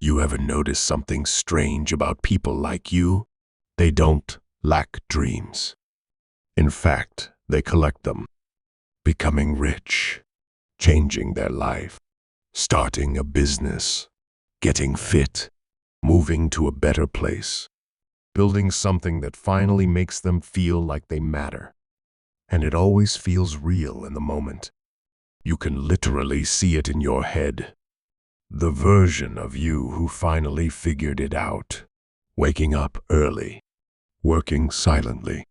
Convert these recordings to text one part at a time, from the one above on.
You ever notice something strange about people like you? They don't lack dreams. In fact, they collect them, becoming rich, changing their life, starting a business, getting fit, moving to a better place, building something that finally makes them feel like they matter. And it always feels real in the moment. You can literally see it in your head. The version of you who finally figured it out. Waking up early, working silently,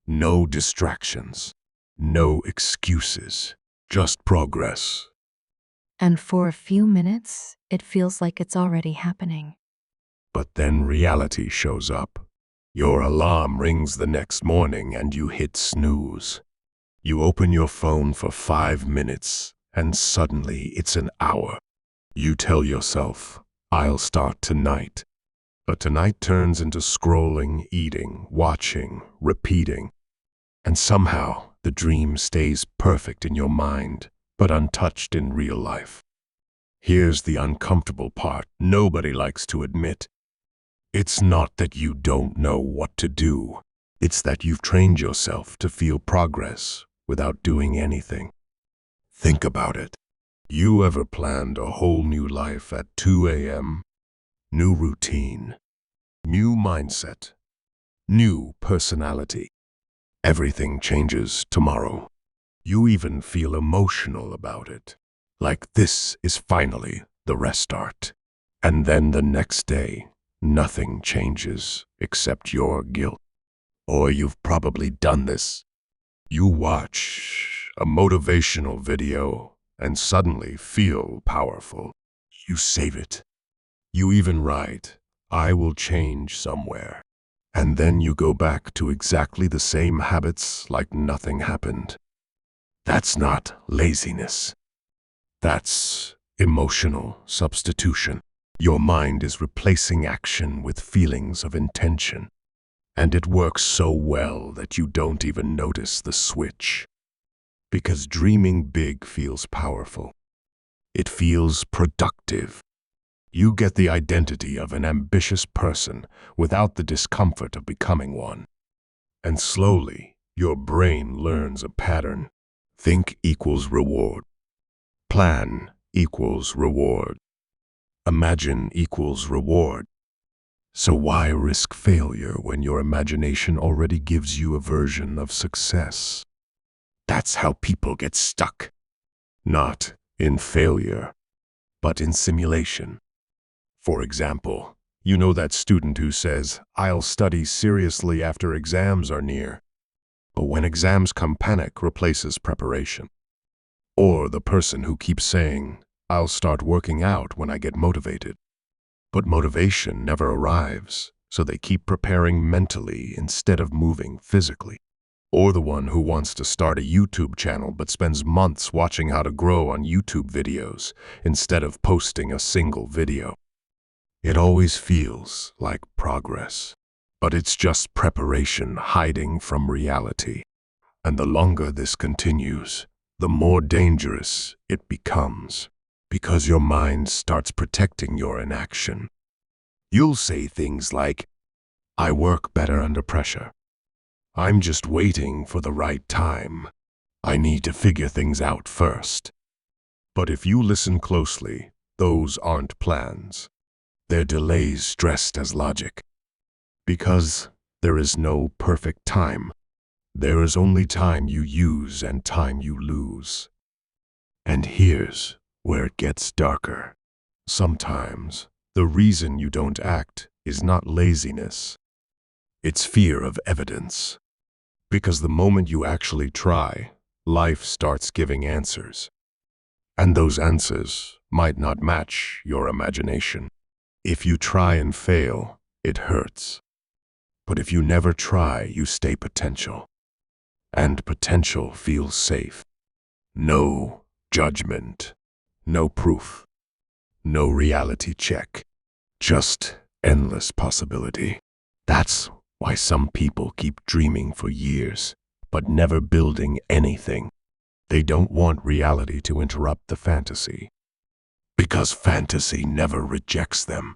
no distractions, no excuses, just progress. And for a few minutes, it feels like it's already happening. But then reality shows up. Your alarm rings the next morning and you hit snooze. You open your phone for 5 minutes and suddenly it's an hour. You tell yourself, I'll start tonight. But tonight turns into scrolling, eating, watching, repeating. And somehow the dream stays perfect in your mind, but untouched in real life. Here's the uncomfortable part nobody likes to admit. It's not that you don't know what to do. It's that you've trained yourself to feel progress without doing anything. Think about it. You ever planned a whole new life at 2 a.m.? New routine, new mindset, new personality. Everything changes tomorrow. You even feel emotional about it. Like this is finally the restart. And then the next day, nothing changes except your guilt. Or you've probably done this. You watch a motivational video and suddenly feel powerful. You save it. You even write, I will change somewhere. And then you go back to exactly the same habits like nothing happened. That's not laziness. That's emotional substitution. Your mind is replacing action with feelings of intention. And it works so well that you don't even notice the switch. Because dreaming big feels powerful. It feels productive. You get the identity of an ambitious person without the discomfort of becoming one. And slowly, your brain learns a pattern. Think equals reward. Plan equals reward. Imagine equals reward. So why risk failure when your imagination already gives you a version of success? That's how people get stuck. Not in failure, but in simulation. For example, you know that student who says, I'll study seriously after exams are near. But when exams come, panic replaces preparation. Or the person who keeps saying, I'll start working out when I get motivated. But motivation never arrives, so they keep preparing mentally instead of moving physically. Or the one who wants to start a YouTube channel but spends months watching how to grow on YouTube videos instead of posting a single video. It always feels like progress, but it's just preparation hiding from reality. And the longer this continues, the more dangerous it becomes, because your mind starts protecting your inaction. You'll say things like, I work better under pressure. I'm just waiting for the right time. I need to figure things out first. But if you listen closely, those aren't plans. They're delays dressed as logic. Because there is no perfect time. There is only time you use and time you lose. And here's where it gets darker. Sometimes the reason you don't act is not laziness. It's fear of evidence. Because the moment you actually try, life starts giving answers. And those answers might not match your imagination. If you try and fail, it hurts. But if you never try, you stay potential. And potential feels safe. No judgment, no proof, no reality check, just endless possibility. That's why some people keep dreaming for years, but never building anything. They don't want reality to interrupt the fantasy. because fantasy never rejects them.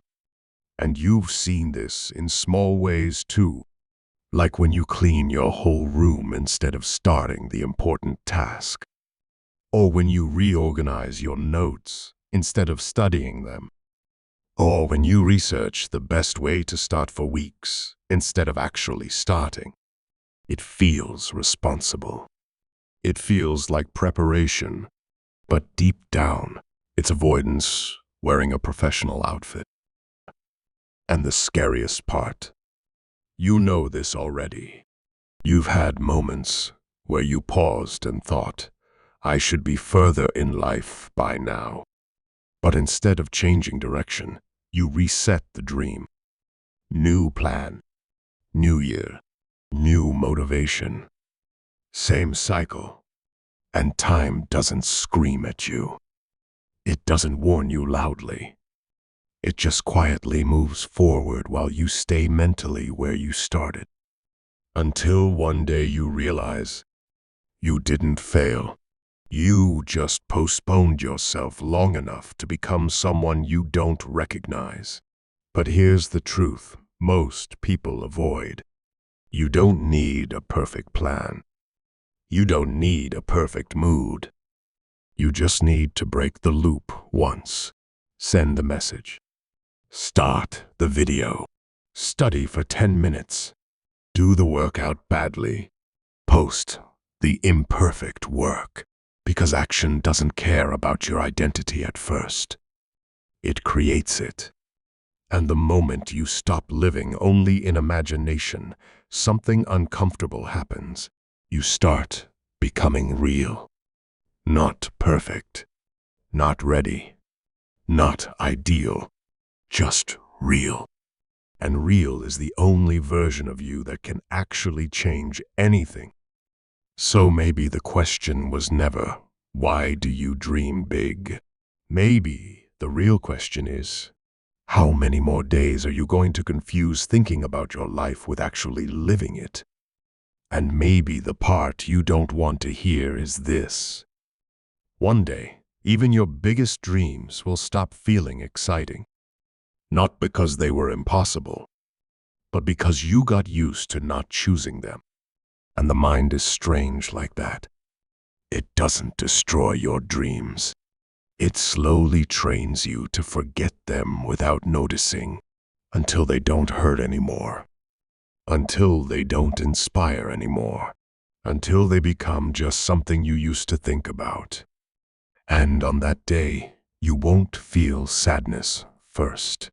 And you've seen this in small ways too, like when you clean your whole room instead of starting the important task, or when you reorganize your notes instead of studying them, or when you research the best way to start for weeks instead of actually starting. It feels responsible. It feels like preparation, but deep down, it's avoidance wearing a professional outfit. And the scariest part, you know this already. You've had moments where you paused and thought, I should be further in life by now. But instead of changing direction, you reset the dream. New plan, new year, new motivation. Same cycle. And time doesn't scream at you. It doesn't warn you loudly. It just quietly moves forward while you stay mentally where you started. Until one day you realize you didn't fail. You just postponed yourself long enough to become someone you don't recognize. But here's the truth most people avoid. You don't need a perfect plan. You don't need a perfect mood. You just need to break the loop once. Send the message. Start the video. Study for 10 minutes. Do the workout badly. Post the imperfect work. Because action doesn't care about your identity at first. It creates it. And the moment you stop living only in imagination, something uncomfortable happens. You start becoming real. Not perfect. Not ready. Not ideal. Just real. And real is the only version of you that can actually change anything. So maybe the question was never, why do you dream big? Maybe the real question is, how many more days are you going to confuse thinking about your life with actually living it? And maybe the part you don't want to hear is this. One day, even your biggest dreams will stop feeling exciting. Not because they were impossible, but because you got used to not choosing them. And the mind is strange like that. It doesn't destroy your dreams. It slowly trains you to forget them without noticing, until they don't hurt anymore, until they don't inspire anymore, until they become just something you used to think about. And on that day, you won't feel sadness first.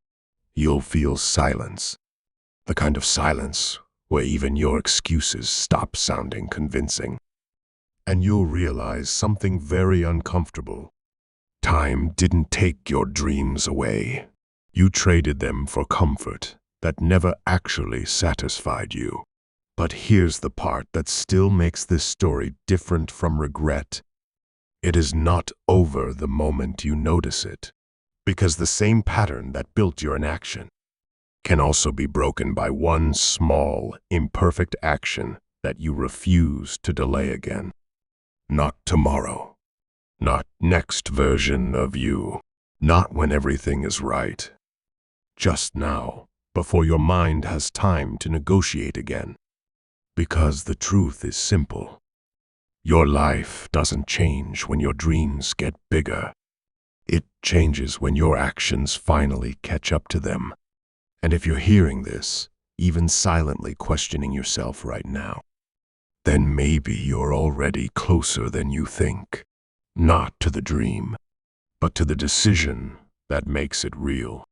You'll feel silence, the kind of silence where even your excuses stop sounding convincing. And you'll realize something very uncomfortable. Time didn't take your dreams away. You traded them for comfort that never actually satisfied you. But here's the part that still makes this story different from regret. It is not over the moment you notice it, because the same pattern that built your inaction can also be broken by one small, imperfect action that you refuse to delay again. Not tomorrow. Not next version of you. Not when everything is right. Just now, before your mind has time to negotiate again. Because the truth is simple. Your life doesn't change when your dreams get bigger. It changes when your actions finally catch up to them. And if you're hearing this, even silently questioning yourself right now, then maybe you're already closer than you think. Not to the dream, but to the decision that makes it real.